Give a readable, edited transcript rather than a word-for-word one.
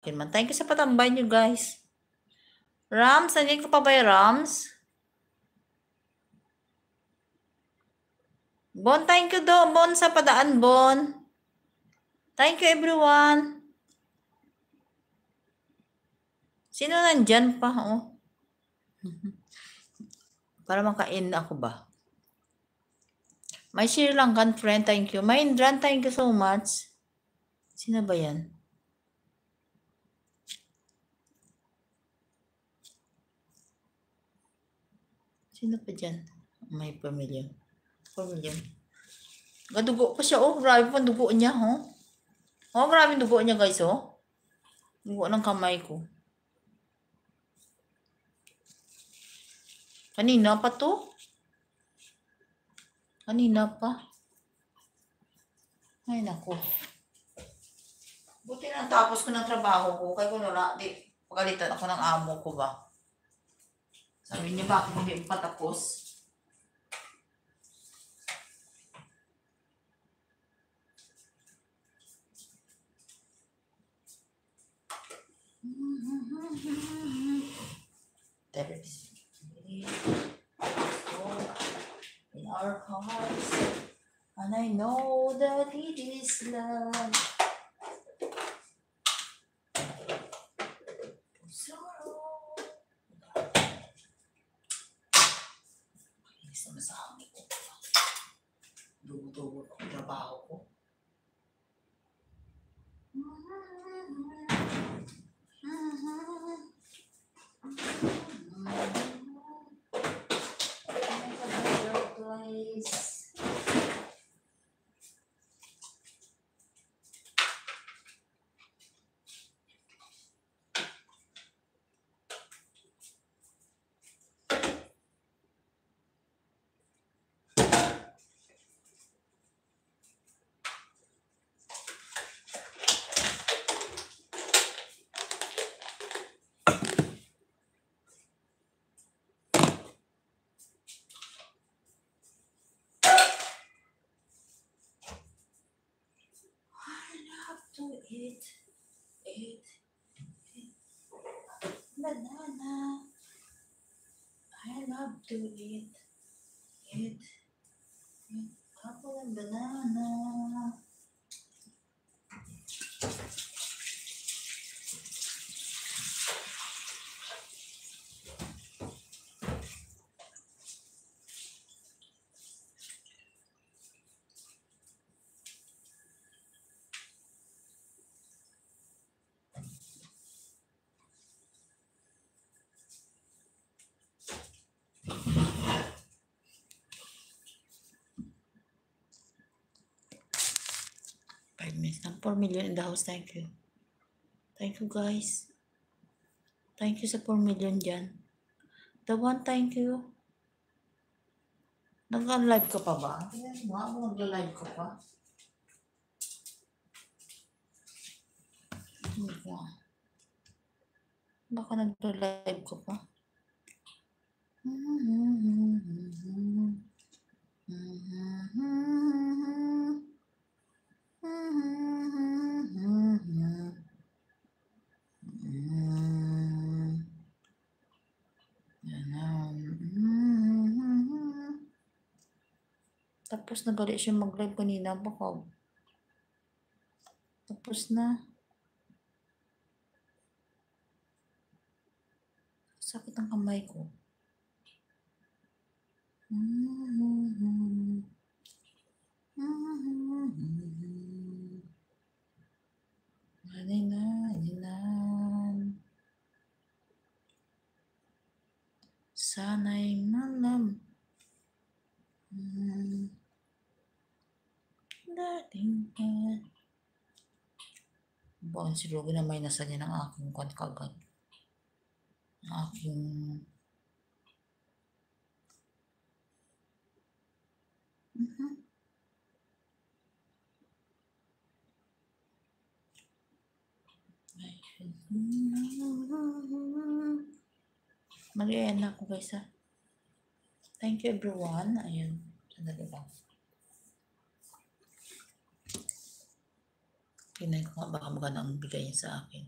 Man. Thank you sa patambay nyo, guys. Rams, nandiyan ka pa ba yung Rams? Bon, thank you do. Bon, sa padaan, Bon. Thank you, everyone. Sino nandyan pa, oh? Para makain ako ba? May Sri Lankan friend, thank you. May Indran, thank you so much. Sino ba yan? Sino pa dyan? May pamilya. Pamilya. Gadugo pa siya, oh. Grabe pa dugo niya, oh. Oh, grabe dugo niya, guys, oh. Dugo ng kamay ko. Kanina pa to? Kanina pa. Ay, naku. Buti na tapos ko ng trabaho ko. Kaya ko na, pagalitan ako ng amo ko ba? Sabi niya, bakit hindi pa tapos? There is in our hearts, and I know that it is love. Sorrow. Inis naman sa hangin ko. Dugo-dugo ang trabaho ko. To eat banana. I love to eat apple and banana. Now 4 million in the house. Thank you. Thank you, guys. Thank you sa 4 million dyan. The one, thank you. Nag-live ka pa ba? Nag-live ka pa? Baka nag-live ka pa? Tapos na gali siya mag-live kanina. Baka tapos na. Sakit ang kamay ko. Sana'y malam. Dating ka. Buwan si Ruby na may nasa niya ng aking kagad. Aking mag-i-end ako, guys, ha. Thank you, everyone. Ayun. Sandali lang. Tingnan ko nga baka maganda ang bigay niya sa akin.